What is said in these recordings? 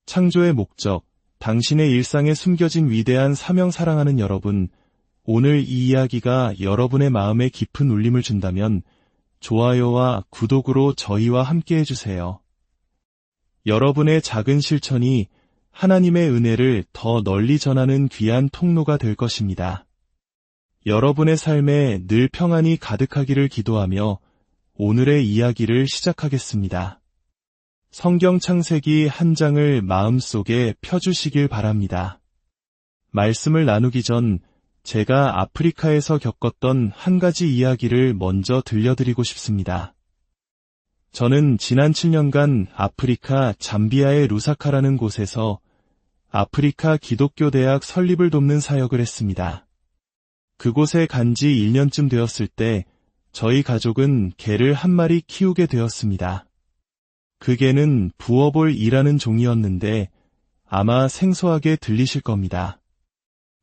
창조의 목적, 당신의 일상에 숨겨진 위대한 사명 사랑하는 여러분, 오늘 이 이야기가 여러분의 마음에 깊은 울림을 준다면 좋아요와 구독으로 저희와 함께 해주세요. 여러분의 작은 실천이 하나님의 은혜를 더 널리 전하는 귀한 통로가 될 것입니다. 여러분의 삶에 늘 평안이 가득하기를 기도하며 오늘의 이야기를 시작하겠습니다. 성경 창세기 한 장을 마음속에 펴주시길 바랍니다. 말씀을 나누기 전 제가 아프리카에서 겪었던 한 가지 이야기를 먼저 들려드리고 싶습니다. 저는 지난 7년간 아프리카 잠비아의 루사카라는 곳에서 아프리카 기독교 대학 설립을 돕는 사역을 했습니다. 그곳에 간 지 1년쯤 되었을 때 저희 가족은 개를 한 마리 키우게 되었습니다. 그 개는 부어볼이라는 종이었는데 아마 생소하게 들리실 겁니다.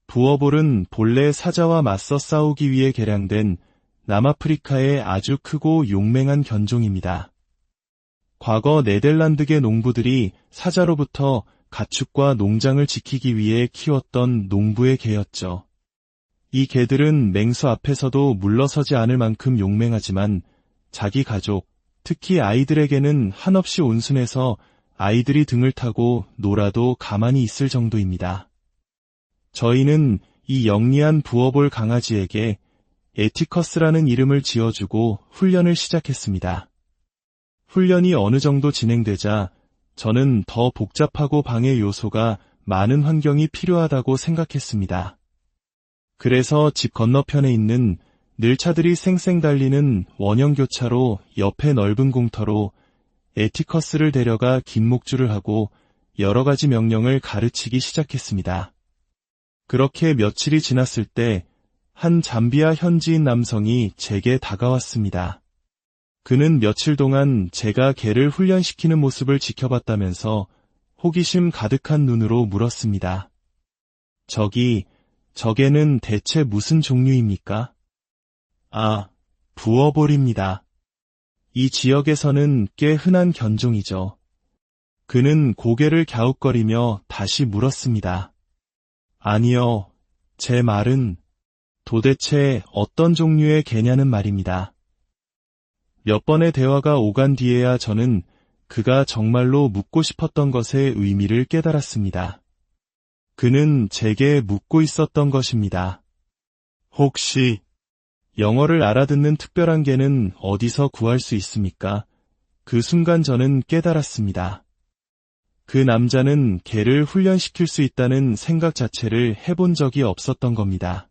부어볼은 본래 사자와 맞서 싸우기 위해 개량된 남아프리카의 아주 크고 용맹한 견종입니다. 과거 네덜란드계 농부들이 사자로부터 가축과 농장을 지키기 위해 키웠던 농부의 개였죠. 이 개들은 맹수 앞에서도 물러서지 않을 만큼 용맹하지만 자기 가족, 특히 아이들에게는 한없이 온순해서 아이들이 등을 타고 놀아도 가만히 있을 정도입니다. 저희는 이 영리한 부어볼 강아지에게 에티커스라는 이름을 지어주고 훈련을 시작했습니다. 훈련이 어느 정도 진행되자 저는 더 복잡하고 방해 요소가 많은 환경이 필요하다고 생각했습니다. 그래서 집 건너편에 있는 늘 차들이 쌩쌩 달리는 원형교차로 옆에 넓은 공터로 에티커스를 데려가 긴 목줄을 하고 여러 가지 명령을 가르치기 시작했습니다. 그렇게 며칠이 지났을 때 한 잠비아 현지인 남성이 제게 다가왔습니다. 그는 며칠 동안 제가 개를 훈련시키는 모습을 지켜봤다면서 호기심 가득한 눈으로 물었습니다. 저 개는 대체 무슨 종류입니까? 아, 부어볼입니다. 이 지역에서는 꽤 흔한 견종이죠. 그는 고개를 갸웃거리며 다시 물었습니다. 아니요, 제 말은 도대체 어떤 종류의 개냐는 말입니다. 몇 번의 대화가 오간 뒤에야 저는 그가 정말로 묻고 싶었던 것의 의미를 깨달았습니다. 그는 제게 묻고 있었던 것입니다. 혹시 영어를 알아듣는 특별한 개는 어디서 구할 수 있습니까? 그 순간 저는 깨달았습니다. 그 남자는 개를 훈련시킬 수 있다는 생각 자체를 해본 적이 없었던 겁니다.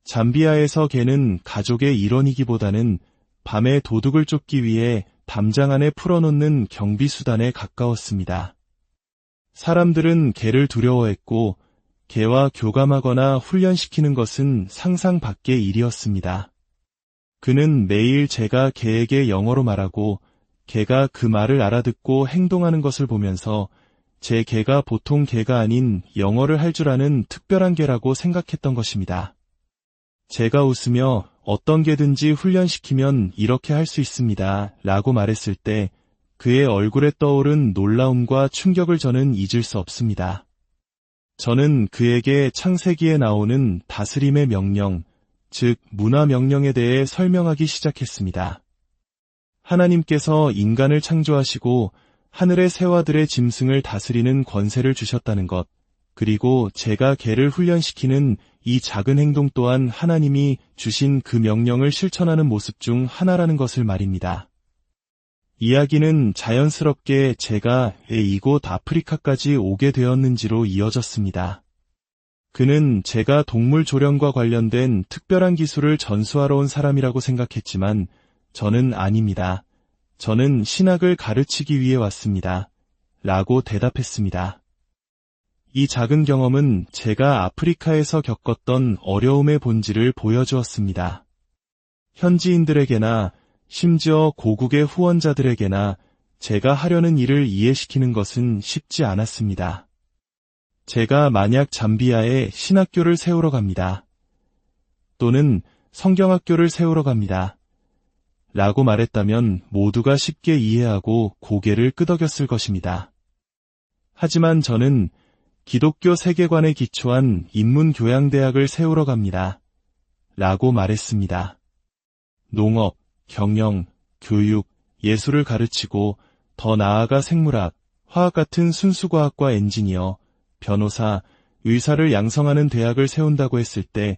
잠비아에서 개는 가족의 일원이기보다는 밤에 도둑을 쫓기 위해 담장 안에 풀어놓는 경비수단에 가까웠습니다. 사람들은 개를 두려워했고 개와 교감하거나 훈련시키는 것은 상상 밖의 일이었습니다. 그는 매일 제가 개에게 영어로 말하고 개가 그 말을 알아듣고 행동하는 것을 보면서 제 개가 보통 개가 아닌 영어를 할 줄 아는 특별한 개라고 생각했던 것입니다. 제가 웃으며 어떤 개든지 훈련시키면 이렇게 할 수 있습니다 라고 말했을 때 그의 얼굴에 떠오른 놀라움과 충격을 저는 잊을 수 없습니다. 저는 그에게 창세기에 나오는 다스림의 명령, 즉 문화 명령에 대해 설명하기 시작했습니다. 하나님께서 인간을 창조하시고 하늘의 새와들의 짐승을 다스리는 권세를 주셨다는 것, 그리고 제가 개를 훈련시키는 이 작은 행동 또한 하나님이 주신 그 명령을 실천하는 모습 중 하나라는 것을 말입니다. 이야기는 자연스럽게 제가 왜 이곳 아프리카까지 오게 되었는지로 이어졌습니다. 그는 제가 동물 조련과 관련된 특별한 기술을 전수하러 온 사람이라고 생각했지만 저는 아닙니다. 저는 신학을 가르치기 위해 왔습니다. 라고 대답했습니다. 이 작은 경험은 제가 아프리카에서 겪었던 어려움의 본질을 보여주었습니다. 현지인들에게나 심지어 고국의 후원자들에게나 제가 하려는 일을 이해시키는 것은 쉽지 않았습니다. 제가 만약 잠비아에 신학교를 세우러 갑니다. 또는 성경학교를 세우러 갑니다. 라고 말했다면 모두가 쉽게 이해하고 고개를 끄덕였을 것입니다. 하지만 저는 기독교 세계관에 기초한 인문교양대학을 세우러 갑니다. 라고 말했습니다. 농업, 경영, 교육, 예술을 가르치고 더 나아가 생물학, 화학 같은 순수과학과 엔지니어, 변호사, 의사를 양성하는 대학을 세운다고 했을 때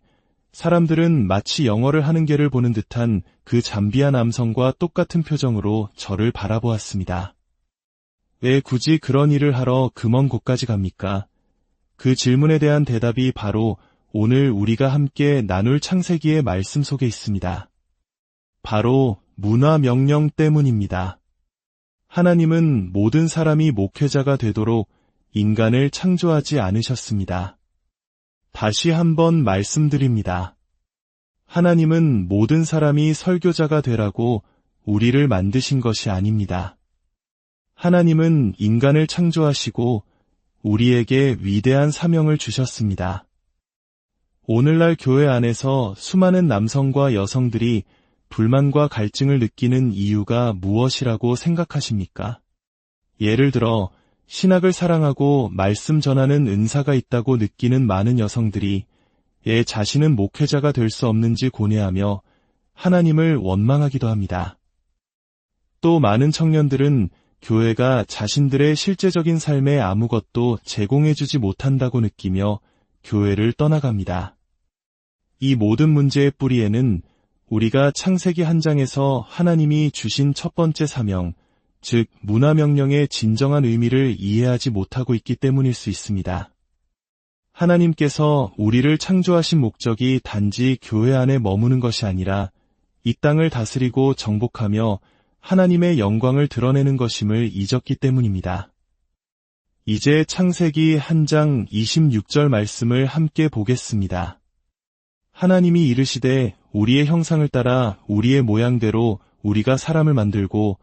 사람들은 마치 영어를 하는 개를 보는 듯한 그 잠비아 남성과 똑같은 표정으로 저를 바라보았습니다. 왜 굳이 그런 일을 하러 그 먼 곳까지 갑니까? 그 질문에 대한 대답이 바로 오늘 우리가 함께 나눌 창세기의 말씀 속에 있습니다. 바로 문화명령 때문입니다. 하나님은 모든 사람이 목회자가 되도록 인간을 창조하지 않으셨습니다. 다시 한번 말씀드립니다. 하나님은 모든 사람이 설교자가 되라고 우리를 만드신 것이 아닙니다. 하나님은 인간을 창조하시고 우리에게 위대한 사명을 주셨습니다. 오늘날 교회 안에서 수많은 남성과 여성들이 불만과 갈증을 느끼는 이유가 무엇이라고 생각하십니까? 예를 들어 신학을 사랑하고 말씀 전하는 은사가 있다고 느끼는 많은 여성들이 왜 자신은 목회자가 될 수 없는지 고뇌하며 하나님을 원망하기도 합니다. 또 많은 청년들은 교회가 자신들의 실제적인 삶에 아무것도 제공해주지 못한다고 느끼며 교회를 떠나갑니다. 이 모든 문제의 뿌리에는 우리가 창세기 한 장에서 하나님이 주신 첫 번째 사명, 즉 문화명령의 진정한 의미를 이해하지 못하고 있기 때문일 수 있습니다. 하나님께서 우리를 창조하신 목적이 단지 교회 안에 머무는 것이 아니라 이 땅을 다스리고 정복하며 하나님의 영광을 드러내는 것임을 잊었기 때문입니다. 이제 창세기 한 장 26절 말씀을 함께 보겠습니다. 하나님이 이르시되 우리의 형상을 따라 우리의 모양대로 우리가 사람을 만들고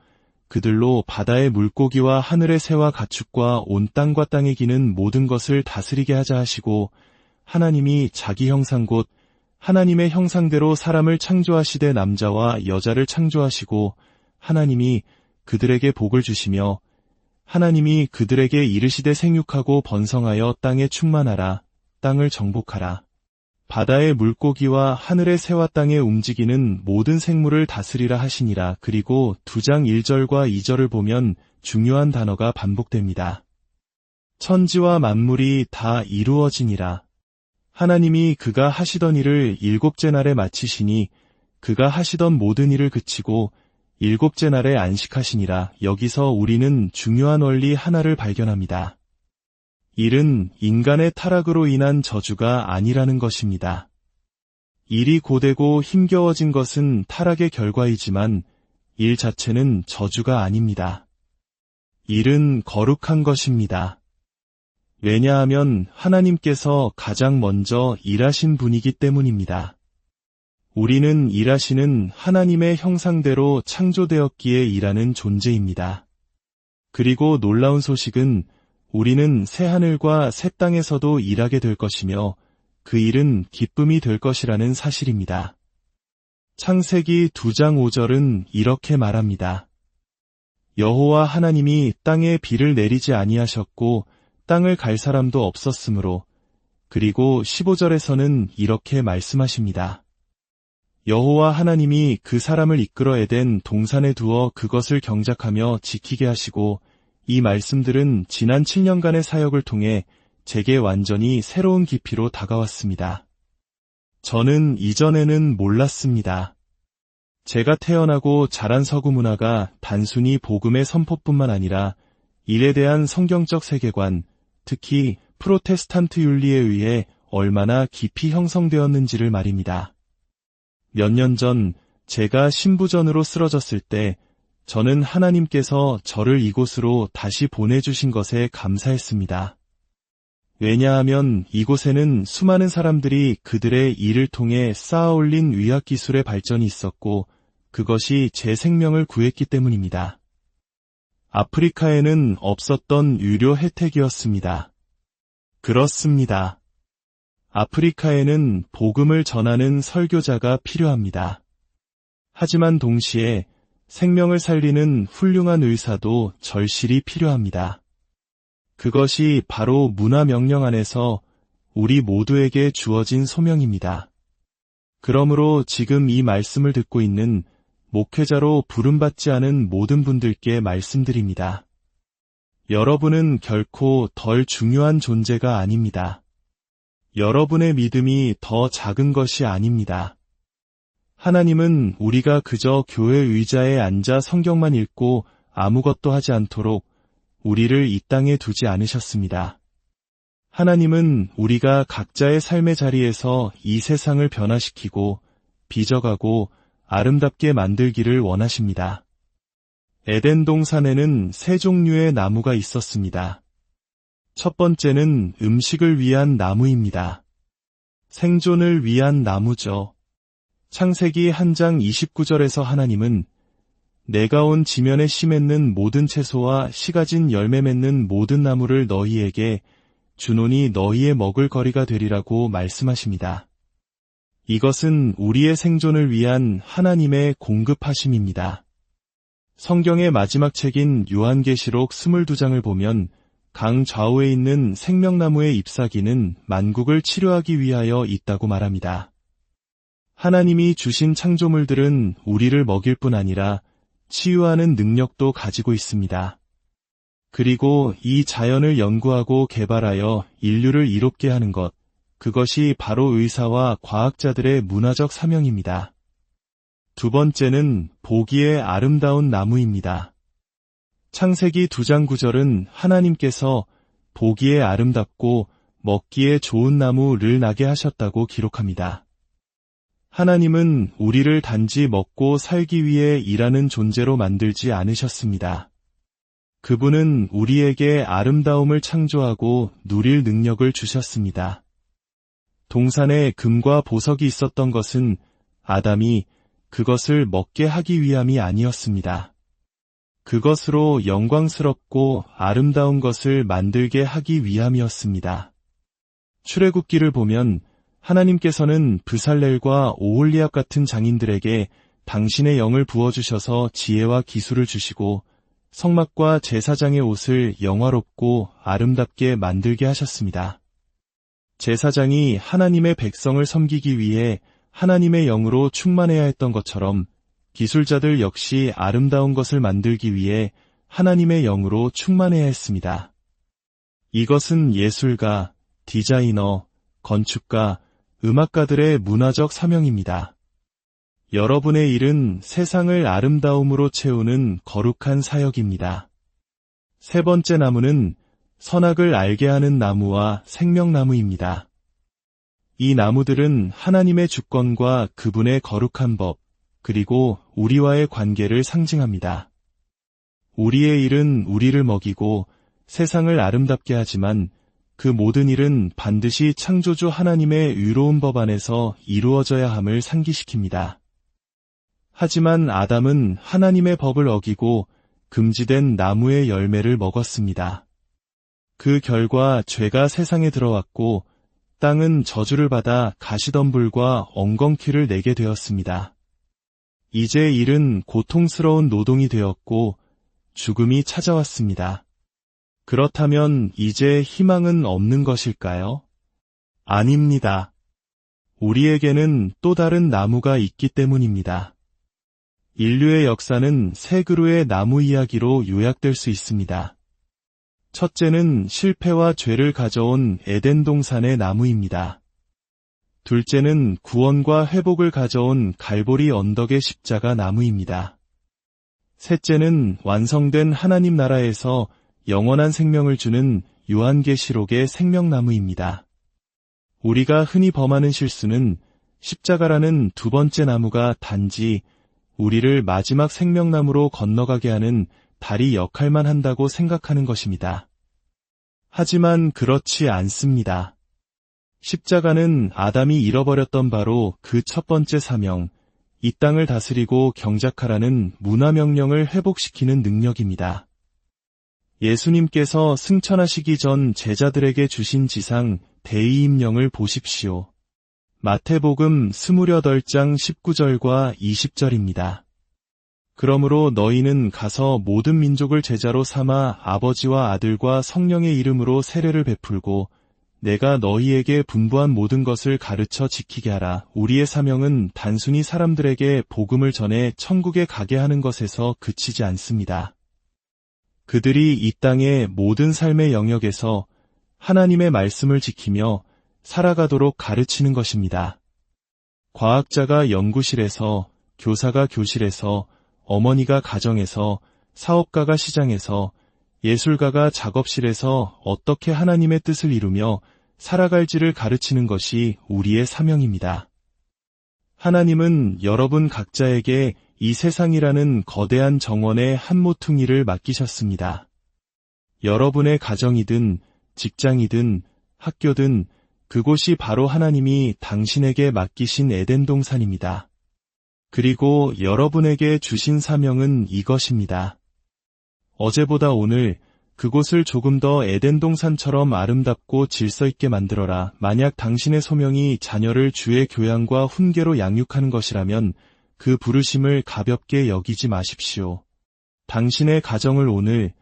그들로 바다의 물고기와 하늘의 새와 가축과 온 땅과 땅에 기는 모든 것을 다스리게 하자 하시고 하나님이 자기 형상 곧 하나님의 형상대로 사람을 창조하시되 남자와 여자를 창조하시고 하나님이 그들에게 복을 주시며 하나님이 그들에게 이르시되 생육하고 번성하여 땅에 충만하라 땅을 정복하라 바다의 물고기와 하늘의 새와 땅에 움직이는 모든 생물을 다스리라 하시니라. 그리고 2장 1절과 2절을 보면 중요한 단어가 반복됩니다. 천지와 만물이 다 이루어지니라. 하나님이 그가 하시던 일을 7째 날에 마치시니 그가 하시던 모든 일을 그치고 7째 날에 안식하시니라. 여기서 우리는 중요한 원리 하나를 발견합니다. 일은 인간의 타락으로 인한 저주가 아니라는 것입니다. 일이 고되고 힘겨워진 것은 타락의 결과이지만 일 자체는 저주가 아닙니다. 일은 거룩한 것입니다. 왜냐하면 하나님께서 가장 먼저 일하신 분이기 때문입니다. 우리는 일하시는 하나님의 형상대로 창조되었기에 일하는 존재입니다. 그리고 놀라운 소식은 우리는 새하늘과 새 땅에서도 일하게 될 것이며 그 일은 기쁨이 될 것이라는 사실입니다. 창세기 2장 5절은 이렇게 말합니다. 여호와 하나님이 땅에 비를 내리지 아니하셨고 땅을 갈 사람도 없었으므로. 그리고 15절에서는 이렇게 말씀하십니다. 여호와 하나님이 그 사람을 이끌어 에덴 동산에 두어 그것을 경작하며 지키게 하시고 이 말씀들은 지난 7년간의 사역을 통해 제게 완전히 새로운 깊이로 다가왔습니다. 저는 이전에는 몰랐습니다. 제가 태어나고 자란 서구 문화가 단순히 복음의 선포뿐만 아니라 일에 대한 성경적 세계관, 특히 프로테스탄트 윤리에 의해 얼마나 깊이 형성되었는지를 말입니다. 몇 년 전 제가 신부전으로 쓰러졌을 때 저는 하나님께서 저를 이곳으로 다시 보내주신 것에 감사했습니다. 왜냐하면 이곳에는 수많은 사람들이 그들의 일을 통해 쌓아올린 의학기술의 발전이 있었고 그것이 제 생명을 구했기 때문입니다. 아프리카에는 없었던 유료 혜택이었습니다. 그렇습니다. 아프리카에는 복음을 전하는 설교자가 필요합니다. 하지만 동시에 생명을 살리는 훌륭한 의사도 절실히 필요합니다. 그것이 바로 문화명령 안에서 우리 모두에게 주어진 소명입니다. 그러므로 지금 이 말씀을 듣고 있는 목회자로 부름받지 않은 모든 분들께 말씀드립니다. 여러분은 결코 덜 중요한 존재가 아닙니다. 여러분의 믿음이 더 작은 것이 아닙니다. 하나님은 우리가 그저 교회 의자에 앉아 성경만 읽고 아무것도 하지 않도록 우리를 이 땅에 두지 않으셨습니다. 하나님은 우리가 각자의 삶의 자리에서 이 세상을 변화시키고 빚어가고 아름답게 만들기를 원하십니다. 에덴 동산에는 세 종류의 나무가 있었습니다. 첫 번째는 음식을 위한 나무입니다. 생존을 위한 나무죠. 창세기 1장 29절에서 하나님은 내가 온 지면에 씨 맺는 모든 채소와 씨 가진 열매 맺는 모든 나무를 너희에게 주노니 너희의 먹을 거리가 되리라고 말씀하십니다. 이것은 우리의 생존을 위한 하나님의 공급하심입니다. 성경의 마지막 책인 요한계시록 22장을 보면 강 좌우에 있는 생명나무의 잎사귀는 만국을 치료하기 위하여 있다고 말합니다. 하나님이 주신 창조물들은 우리를 먹일 뿐 아니라 치유하는 능력도 가지고 있습니다. 그리고 이 자연을 연구하고 개발하여 인류를 이롭게 하는 것, 그것이 바로 의사와 과학자들의 문화적 사명입니다. 두 번째는 보기에 아름다운 나무입니다. 창세기 2장 9절은 하나님께서 보기에 아름답고 먹기에 좋은 나무를 나게 하셨다고 기록합니다. 하나님은 우리를 단지 먹고 살기 위해 일하는 존재로 만들지 않으셨습니다. 그분은 우리에게 아름다움을 창조하고 누릴 능력을 주셨습니다. 동산에 금과 보석이 있었던 것은 아담이 그것을 먹게 하기 위함이 아니었습니다. 그것으로 영광스럽고 아름다운 것을 만들게 하기 위함이었습니다. 출애굽기를 보면 하나님께서는 브살렐과 오홀리압 같은 장인들에게 당신의 영을 부어주셔서 지혜와 기술을 주시고 성막과 제사장의 옷을 영화롭고 아름답게 만들게 하셨습니다. 제사장이 하나님의 백성을 섬기기 위해 하나님의 영으로 충만해야 했던 것처럼 기술자들 역시 아름다운 것을 만들기 위해 하나님의 영으로 충만해야 했습니다. 이것은 예술가, 디자이너, 건축가, 음악가들의 문화적 사명입니다. 여러분의 일은 세상을 아름다움으로 채우는 거룩한 사역입니다. 세 번째 나무는 선악을 알게 하는 나무와 생명나무입니다. 이 나무들은 하나님의 주권과 그분의 거룩한 법, 그리고 우리와의 관계를 상징합니다. 우리의 일은 우리를 먹이고 세상을 아름답게 하지만 그 모든 일은 반드시 창조주 하나님의 의로운 법 안에서 이루어져야 함을 상기시킵니다. 하지만 아담은 하나님의 법을 어기고 금지된 나무의 열매를 먹었습니다. 그 결과 죄가 세상에 들어왔고 땅은 저주를 받아 가시덤불과 엉겅퀴를 내게 되었습니다. 이제 일은 고통스러운 노동이 되었고 죽음이 찾아왔습니다. 그렇다면 이제 희망은 없는 것일까요? 아닙니다. 우리에게는 또 다른 나무가 있기 때문입니다. 인류의 역사는 세 그루의 나무 이야기로 요약될 수 있습니다. 첫째는 실패와 죄를 가져온 에덴 동산의 나무입니다. 둘째는 구원과 회복을 가져온 갈보리 언덕의 십자가 나무입니다. 셋째는 완성된 하나님 나라에서 영원한 생명을 주는 요한계시록의 생명나무입니다. 우리가 흔히 범하는 실수는 십자가라는 두 번째 나무가 단지 우리를 마지막 생명나무로 건너가게 하는 다리 역할만 한다고 생각하는 것입니다. 하지만 그렇지 않습니다. 십자가는 아담이 잃어버렸던 바로 그 첫 번째 사명, 이 땅을 다스리고 경작하라는 문화명령을 회복시키는 능력입니다. 예수님께서 승천하시기 전 제자들에게 주신 지상 대의임령을 보십시오. 마태복음 28장 19절과 20절입니다. 그러므로 너희는 가서 모든 민족을 제자로 삼아 아버지와 아들과 성령의 이름으로 세례를 베풀고 내가 너희에게 분부한 모든 것을 가르쳐 지키게 하라. 우리의 사명은 단순히 사람들에게 복음을 전해 천국에 가게 하는 것에서 그치지 않습니다. 그들이 이 땅의 모든 삶의 영역에서 하나님의 말씀을 지키며 살아가도록 가르치는 것입니다. 과학자가 연구실에서, 교사가 교실에서, 어머니가 가정에서, 사업가가 시장에서, 예술가가 작업실에서 어떻게 하나님의 뜻을 이루며 살아갈지를 가르치는 것이 우리의 사명입니다. 하나님은 여러분 각자에게 이 세상이라는 거대한 정원의 한 모퉁이를 맡기셨습니다. 여러분의 가정이든 직장이든 학교든 그곳이 바로 하나님이 당신에게 맡기신 에덴 동산입니다. 그리고 여러분에게 주신 사명은 이것입니다. 어제보다 오늘 그곳을 조금 더 에덴 동산처럼 아름답고 질서 있게 만들어라. 만약 당신의 소명이 자녀를 주의 교양과 훈계로 양육하는 것이라면 그 부르심을 가볍게 여기지 마십시오. 당신의 가정을 오늘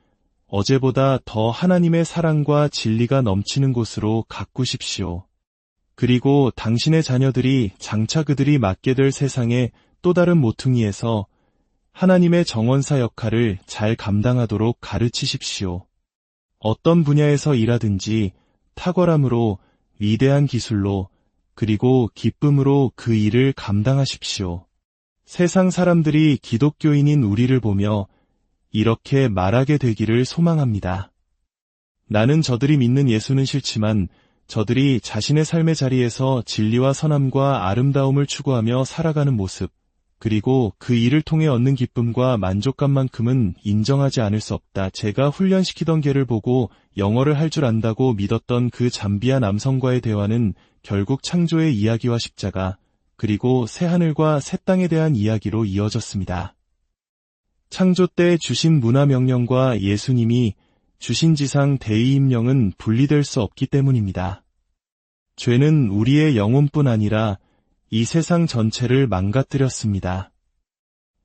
어제보다 더 하나님의 사랑과 진리가 넘치는 곳으로 가꾸십시오. 그리고 당신의 자녀들이 장차 그들이 맡게 될 세상의 또 다른 모퉁이에서 하나님의 정원사 역할을 잘 감당하도록 가르치십시오. 어떤 분야에서 일하든지 탁월함으로, 위대한 기술로, 그리고 기쁨으로 그 일을 감당하십시오. 세상 사람들이 기독교인인 우리를 보며 이렇게 말하게 되기를 소망합니다. 나는 저들이 믿는 예수는 싫지만 저들이 자신의 삶의 자리에서 진리와 선함과 아름다움을 추구하며 살아가는 모습, 그리고 그 일을 통해 얻는 기쁨과 만족감만큼은 인정하지 않을 수 없다. 제가 훈련시키던 개를 보고 영어를 할 줄 안다고 믿었던 그 잠비아 남성과의 대화는 결국 창조의 이야기와 십자가, 그리고 새하늘과 새 땅에 대한 이야기로 이어졌습니다. 창조 때 주신 문화 명령과 예수님이 주신 지상 대의임령은 분리될 수 없기 때문입니다. 죄는 우리의 영혼뿐 아니라 이 세상 전체를 망가뜨렸습니다.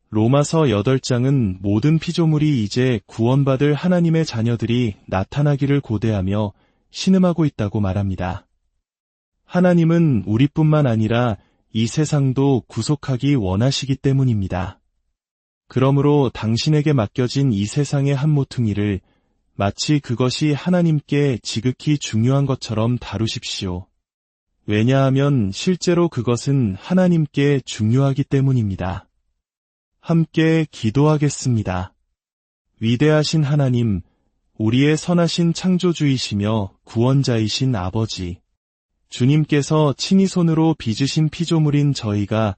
로마서 8장은 모든 피조물이 이제 구원받을 하나님의 자녀들이 나타나기를 고대하며 신음하고 있다고 말합니다. 하나님은 우리뿐만 아니라 이 세상도 구속하기 원하시기 때문입니다. 그러므로 당신에게 맡겨진 이 세상의 한 모퉁이를 마치 그것이 하나님께 지극히 중요한 것처럼 다루십시오. 왜냐하면 실제로 그것은 하나님께 중요하기 때문입니다. 함께 기도하겠습니다. 위대하신 하나님, 우리의 선하신 창조주이시며 구원자이신 아버지, 주님께서 친히 손으로 빚으신 피조물인 저희가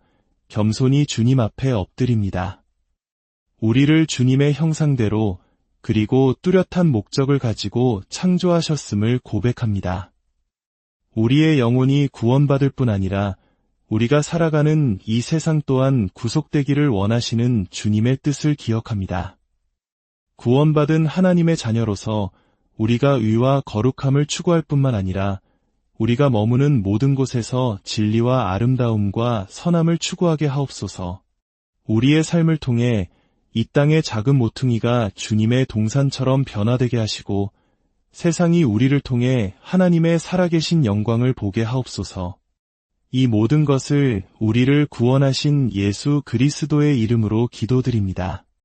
겸손히 주님 앞에 엎드립니다. 우리를 주님의 형상대로 그리고 뚜렷한 목적을 가지고 창조하셨음을 고백합니다. 우리의 영혼이 구원받을 뿐 아니라 우리가 살아가는 이 세상 또한 구속되기를 원하시는 주님의 뜻을 기억합니다. 구원받은 하나님의 자녀로서 우리가 의와 거룩함을 추구할 뿐만 아니라 우리가 머무는 모든 곳에서 진리와 아름다움과 선함을 추구하게 하옵소서. 우리의 삶을 통해 이 땅의 작은 모퉁이가 주님의 동산처럼 변화되게 하시고 세상이 우리를 통해 하나님의 살아계신 영광을 보게 하옵소서. 이 모든 것을 우리를 구원하신 예수 그리스도의 이름으로 기도드립니다.